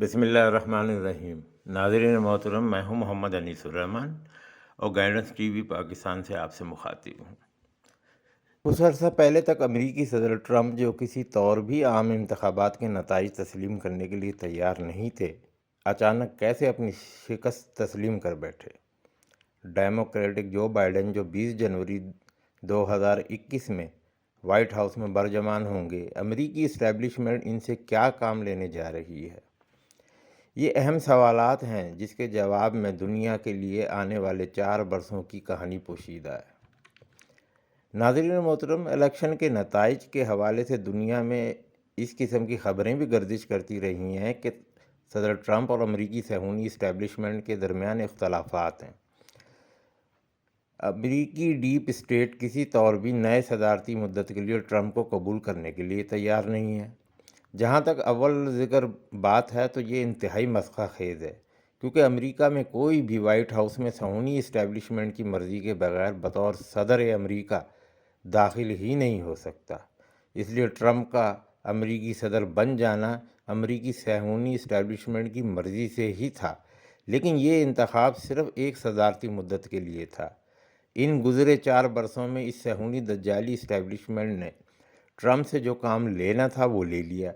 بسم اللہ الرحمن الرحیم۔ ناظرین محترم، میں ہوں محمد انیس الرحمن اور گائیڈنس ٹی وی پاکستان سے آپ سے مخاطب ہوں۔ کچھ عرصہ پہلے تک امریکی صدر ٹرمپ، جو کسی طور بھی عام انتخابات کے نتائج تسلیم کرنے کے لیے تیار نہیں تھے، اچانک کیسے اپنی شکست تسلیم کر بیٹھے۔ ڈیموکریٹک جو بائیڈن، جو 20 جنوری 2021 میں وائٹ ہاؤس میں برجمان ہوں گے، امریکی اسٹیبلشمنٹ ان سے کیا کام لینے جا رہی ہے؟ یہ اہم سوالات ہیں جس کے جواب میں دنیا کے لیے آنے والے 4 برسوں کی کہانی پوشیدہ ہے۔ ناظرین محترم، الیکشن کے نتائج کے حوالے سے دنیا میں اس قسم کی خبریں بھی گردش کرتی رہی ہیں کہ صدر ٹرمپ اور امریکی صہیونی اسٹیبلشمنٹ کے درمیان اختلافات ہیں۔ امریکی ڈیپ اسٹیٹ کسی طور بھی نئے صدارتی مدت کے لیے ٹرمپ کو قبول کرنے کے لیے تیار نہیں ہے۔ جہاں تک اول ذکر بات ہے تو یہ انتہائی مسخرہ خیز ہے، کیونکہ امریکہ میں کوئی بھی وائٹ ہاؤس میں صہیونی اسٹیبلشمنٹ کی مرضی کے بغیر بطور صدر امریکہ داخل ہی نہیں ہو سکتا۔ اس لیے ٹرمپ کا امریکی صدر بن جانا امریکی صہیونی اسٹیبلشمنٹ کی مرضی سے ہی تھا، لیکن یہ انتخاب صرف ایک صدارتی مدت کے لیے تھا۔ ان گزرے 4 برسوں میں اس صہیونی دجالی اسٹیبلشمنٹ نے ٹرمپ سے جو کام لینا تھا وہ لے لیا۔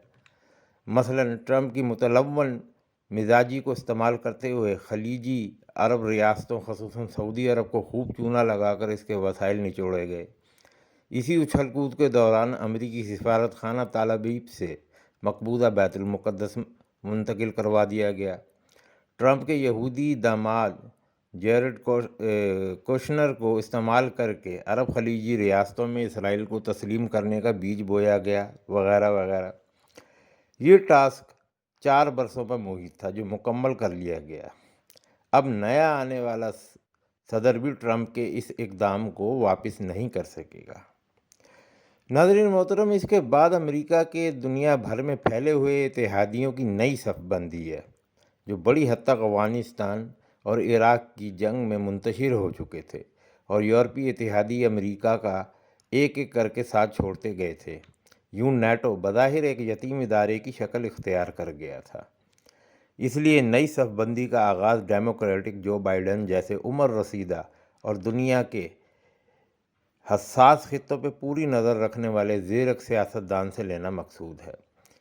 مثلاً ٹرمپ کی متلون مزاجی کو استعمال کرتے ہوئے خلیجی عرب ریاستوں خصوصاً سعودی عرب کو خوب چونا لگا کر اس کے وسائل نچوڑے گئے۔ اسی اچھل کود کے دوران امریکی سفارت خانہ تل ابیب سے مقبوضہ بیت المقدس منتقل کروا دیا گیا۔ ٹرمپ کے یہودی داماد جیرڈ کوشنر کو استعمال کر کے عرب خلیجی ریاستوں میں اسرائیل کو تسلیم کرنے کا بیج بویا گیا، وغیرہ وغیرہ۔ یہ ٹاسک 4 برسوں پر محیط تھا، جو مکمل کر لیا گیا۔ اب نیا آنے والا صدر بھی ٹرمپ کے اس اقدام کو واپس نہیں کر سکے گا۔ ناظرین محترم، اس کے بعد امریکہ کے دنیا بھر میں پھیلے ہوئے اتحادیوں کی نئی صف بندی ہے، جو بڑی حد تک افغانستان اور عراق کی جنگ میں منتشر ہو چکے تھے، اور یورپی اتحادی امریکہ کا ایک ایک کر کے ساتھ چھوڑتے گئے تھے۔ یوں نیٹو بظاہر ایک یتیم ادارے کی شکل اختیار کر گیا تھا۔ اس لیے نئی صف بندی کا آغاز ڈیموکریٹک جو بائیڈن جیسے عمر رسیدہ اور دنیا کے حساس خطوں پہ پوری نظر رکھنے والے زیرک سیاستدان سے لینا مقصود ہے۔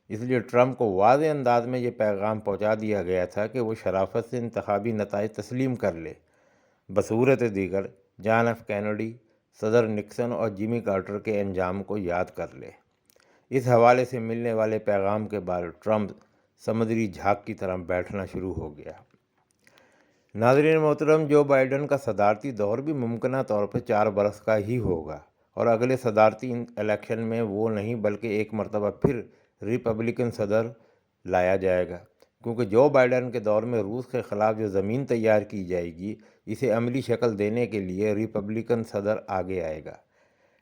اس لیے ٹرمپ کو واضح انداز میں یہ پیغام پہنچا دیا گیا تھا کہ وہ شرافت سے انتخابی نتائج تسلیم کر لے، بصورت دیگر جان ایف کینیڈی، صدر نکسن اور جیمی کارٹر کے انجام کو یاد کر لے۔ اس حوالے سے ملنے والے پیغام کے بعد ٹرمپ سمندری جھاگ کی طرح بیٹھنا شروع ہو گیا۔ ناظرین محترم، جو بائیڈن کا صدارتی دور بھی ممکنہ طور پر 4 برس کا ہی ہوگا، اور اگلے صدارتی الیکشن میں وہ نہیں بلکہ ایک مرتبہ پھر ریپبلکن صدر لایا جائے گا، کیونکہ جو بائیڈن کے دور میں روس کے خلاف جو زمین تیار کی جائے گی، اسے عملی شکل دینے کے لیے ریپبلکن صدر آگے آئے گا۔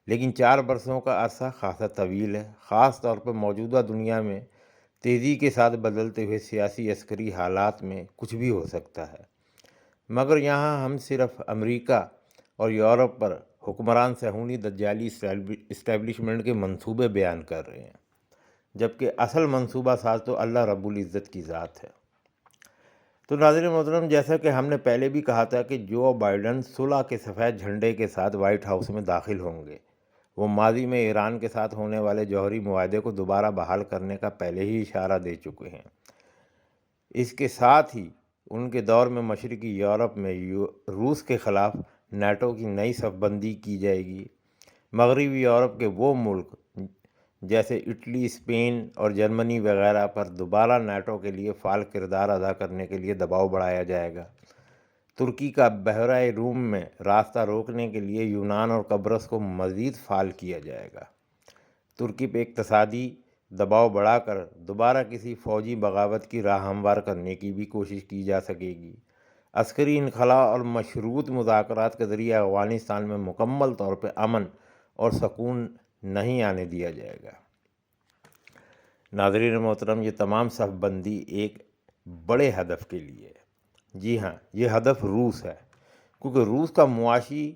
لیکن 4 برسوں کا عرصہ خاصا طویل ہے، خاص طور پر موجودہ دنیا میں تیزی کے ساتھ بدلتے ہوئے سیاسی عسکری حالات میں کچھ بھی ہو سکتا ہے۔ مگر یہاں ہم صرف امریکہ اور یورپ پر حکمران صہیونی دجالی اسٹیبلشمنٹ کے منصوبے بیان کر رہے ہیں، جبکہ اصل منصوبہ ساز تو اللہ رب العزت کی ذات ہے۔ تو ناظرین محترم، جیسا کہ ہم نے پہلے بھی کہا تھا کہ جو بائیڈن صلح کے سفید جھنڈے کے ساتھ وائٹ ہاؤس میں داخل ہوں گے، وہ ماضی میں ایران کے ساتھ ہونے والے جوہری معاہدے کو دوبارہ بحال کرنے کا پہلے ہی اشارہ دے چکے ہیں۔ اس کے ساتھ ہی ان کے دور میں مشرقی یورپ میں روس کے خلاف نیٹو کی نئی صف بندی کی جائے گی۔ مغربی یورپ کے وہ ملک جیسے اٹلی، اسپین اور جرمنی وغیرہ پر دوبارہ نیٹو کے لیے فعال کردار ادا کرنے کے لیے دباؤ بڑھایا جائے گا۔ ترکی کا بحیرہ روم میں راستہ روکنے کے لیے یونان اور قبرص کو مزید فعال کیا جائے گا۔ ترکی پہ اقتصادی دباؤ بڑھا کر دوبارہ کسی فوجی بغاوت کی راہ ہموار کرنے کی بھی کوشش کی جا سکے گی۔ عسکری انخلاء اور مشروط مذاکرات کے ذریعے افغانستان میں مکمل طور پہ امن اور سکون نہیں آنے دیا جائے گا۔ ناظرین محترم، یہ تمام صف بندی ایک بڑے ہدف کے لیے ہے۔ جی ہاں، یہ ہدف روس ہے، کیونکہ روس کا معاشی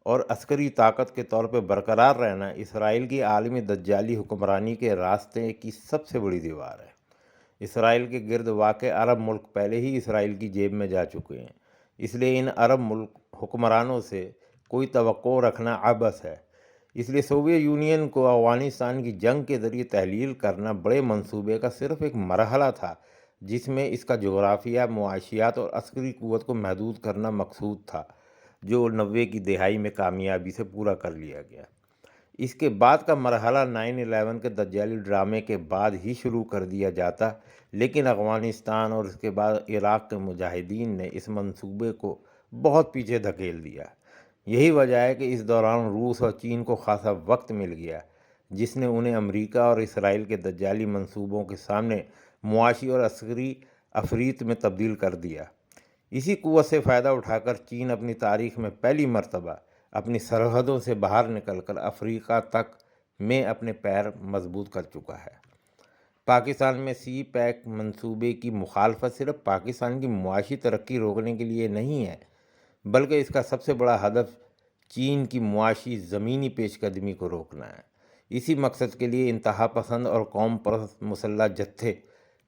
اور عسکری طاقت کے طور پہ برقرار رہنا اسرائیل کی عالمی دجالی حکمرانی کے راستے کی سب سے بڑی دیوار ہے۔ اسرائیل کے گرد واقع عرب ملک پہلے ہی اسرائیل کی جیب میں جا چکے ہیں، اس لیے ان عرب ملک حکمرانوں سے کوئی توقع رکھنا عبث ہے۔ اس لیے سوویت یونین کو افغانستان کی جنگ کے ذریعے تحلیل کرنا بڑے منصوبے کا صرف ایک مرحلہ تھا، جس میں اس کا جغرافیہ، معاشیات اور عسکری قوت کو محدود کرنا مقصود تھا، جو 90 کی دہائی میں کامیابی سے پورا کر لیا گیا۔ اس کے بعد کا مرحلہ 9/11 کے دجالی ڈرامے کے بعد ہی شروع کر دیا جاتا، لیکن افغانستان اور اس کے بعد عراق کے مجاہدین نے اس منصوبے کو بہت پیچھے دھکیل دیا۔ یہی وجہ ہے کہ اس دوران روس اور چین کو خاصا وقت مل گیا، جس نے انہیں امریکہ اور اسرائیل کے دجالی منصوبوں کے سامنے معاشی اور عسکری افریط میں تبدیل کر دیا۔ اسی قوت سے فائدہ اٹھا کر چین اپنی تاریخ میں پہلی مرتبہ اپنی سرحدوں سے باہر نکل کر افریقہ تک میں اپنے پیر مضبوط کر چکا ہے۔ پاکستان میں سی پیک منصوبے کی مخالفت صرف پاکستان کی معاشی ترقی روکنے کے لیے نہیں ہے، بلکہ اس کا سب سے بڑا ہدف چین کی معاشی زمینی پیش قدمی کو روکنا ہے۔ اسی مقصد کے لیے انتہا پسند اور قوم پرست مسلح جتھے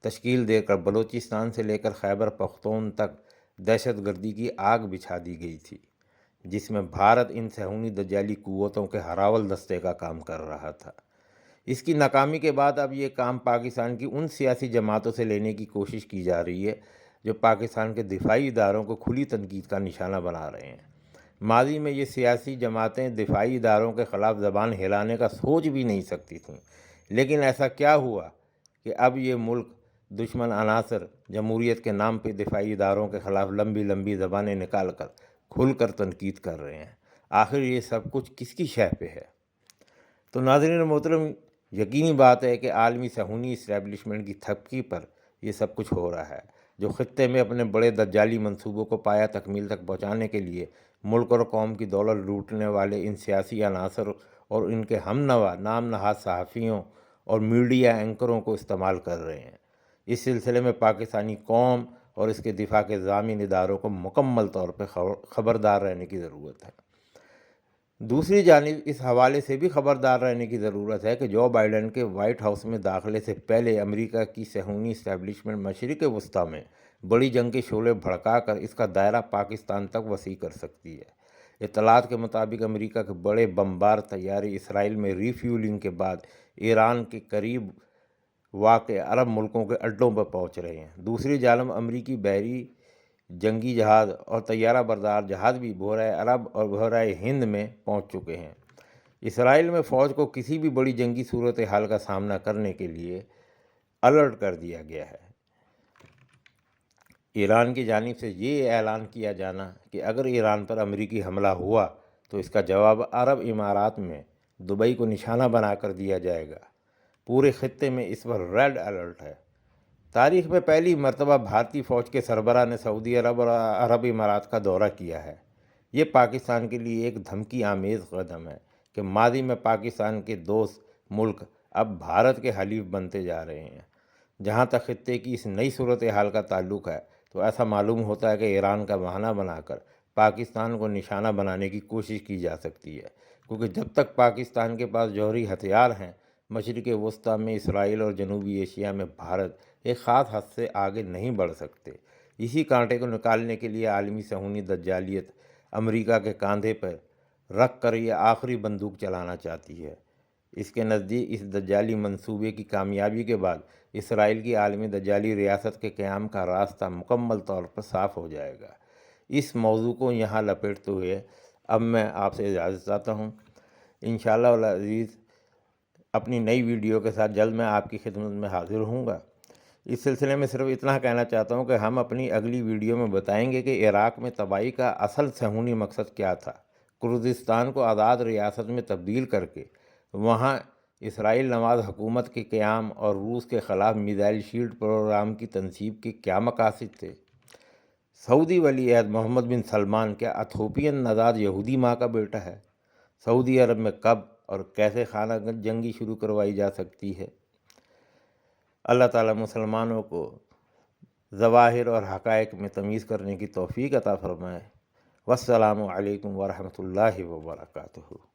تشکیل دے کر بلوچستان سے لے کر خیبر پختون تک دہشت گردی کی آگ بچھا دی گئی تھی، جس میں بھارت ان صہیونی دجالی قوتوں کے ہراول دستے کا کام کر رہا تھا۔ اس کی ناکامی کے بعد اب یہ کام پاکستان کی ان سیاسی جماعتوں سے لینے کی کوشش کی جا رہی ہے جو پاکستان کے دفاعی اداروں کو کھلی تنقید کا نشانہ بنا رہے ہیں۔ ماضی میں یہ سیاسی جماعتیں دفاعی اداروں کے خلاف زبان ہلانے کا سوچ بھی نہیں سکتی تھیں، لیکن ایسا کیا ہوا کہ اب یہ ملک دشمن عناصر جمہوریت کے نام پہ دفاعی اداروں کے خلاف لمبی لمبی زبانیں نکال کر کھل کر تنقید کر رہے ہیں۔ آخر یہ سب کچھ کس کی شہ پہ ہے؟ تو ناظرین محترم، یقینی بات ہے کہ عالمی صہیونی اسٹیبلشمنٹ کی تھپکی پر یہ سب کچھ ہو رہا ہے، جو خطے میں اپنے بڑے دجالی منصوبوں کو پایہ تکمیل تک پہنچانے کے لیے ملک اور قوم کی دولت لوٹنے والے ان سیاسی عناصر اور ان کے ہم نوا نام نہاد صحافیوں اور میڈیا اینکروں کو استعمال کر رہے ہیں۔ اس سلسلے میں پاکستانی قوم اور اس کے دفاع کے ضامن اداروں کو مکمل طور پہ خبردار رہنے کی ضرورت ہے۔ دوسری جانب اس حوالے سے بھی خبردار رہنے کی ضرورت ہے کہ جو بائیڈن کے وائٹ ہاؤس میں داخلے سے پہلے امریکہ کی صہیونی اسٹیبلشمنٹ مشرق وسطیٰ میں بڑی جنگ کے شعلے بھڑکا کر اس کا دائرہ پاکستان تک وسیع کر سکتی ہے۔ اطلاعات کے مطابق امریکہ کے بڑے بمبار طیارے اسرائیل میں ری فیولنگ کے بعد ایران کے قریب واقع عرب ملکوں کے اڈوں پر پہنچ رہے ہیں۔ دوسری جانب امریکی بحری جنگی جہاز اور طیارہ بردار جہاز بھی بحیرہ عرب اور بحیرہ ہند میں پہنچ چکے ہیں۔ اسرائیل میں فوج کو کسی بھی بڑی جنگی صورتحال کا سامنا کرنے کے لیے الرٹ کر دیا گیا ہے۔ ایران کی جانب سے یہ اعلان کیا جانا کہ اگر ایران پر امریکی حملہ ہوا تو اس کا جواب عرب امارات میں دبئی کو نشانہ بنا کر دیا جائے گا۔ پورے خطے میں اس پر ریڈ الرٹ ہے۔ تاریخ میں پہلی مرتبہ بھارتی فوج کے سربراہ نے سعودی عرب اور عرب امارات کا دورہ کیا ہے۔ یہ پاکستان کے لیے ایک دھمکی آمیز قدم ہے کہ ماضی میں پاکستان کے دوست ملک اب بھارت کے حلیف بنتے جا رہے ہیں۔ جہاں تک خطے کی اس نئی صورتحال کا تعلق ہے تو ایسا معلوم ہوتا ہے کہ ایران کا بہانہ بنا کر پاکستان کو نشانہ بنانے کی کوشش کی جا سکتی ہے، کیونکہ جب تک پاکستان کے پاس جوہری ہتھیار ہیں، مشرق وسطیٰ میں اسرائیل اور جنوبی ایشیا میں بھارت ایک خاص حد سے آگے نہیں بڑھ سکتے۔ اسی کانٹے کو نکالنے کے لیے عالمی صہیونی دجالیت امریکہ کے کاندھے پر رکھ کر یہ آخری بندوق چلانا چاہتی ہے۔ اس کے نزدیک اس دجالی منصوبے کی کامیابی کے بعد اسرائیل کی عالمی دجالی ریاست کے قیام کا راستہ مکمل طور پر صاف ہو جائے گا۔ اس موضوع کو یہاں لپیٹتے ہوئے اب میں آپ سے اجازت چاہتا ہوں۔ انشاءاللہ العزیز اپنی نئی ویڈیو کے ساتھ جلد میں آپ کی خدمت میں حاضر ہوں گا۔ اس سلسلے میں صرف اتنا کہنا چاہتا ہوں کہ ہم اپنی اگلی ویڈیو میں بتائیں گے کہ عراق میں تباہی کا اصل صہیونی مقصد کیا تھا۔ کردستان کو آزاد ریاست میں تبدیل کر کے وہاں اسرائیل نواز حکومت کے قیام اور روس کے خلاف میزائل شیلڈ پروگرام کی تنصیب کے کیا مقاصد تھے؟ سعودی ولی عہد محمد بن سلمان کیا ایتھوپین نژاد یہودی ماں کا بیٹا ہے؟ سعودی عرب میں کب اور کیسے خانہ جنگی شروع کروائی جا سکتی ہے؟ اللہ تعالیٰ مسلمانوں کو ظواہر اور حقائق میں تمیز کرنے کی توفیق عطا فرمائے۔ والسلام علیکم ورحمۃ اللہ وبرکاتہ۔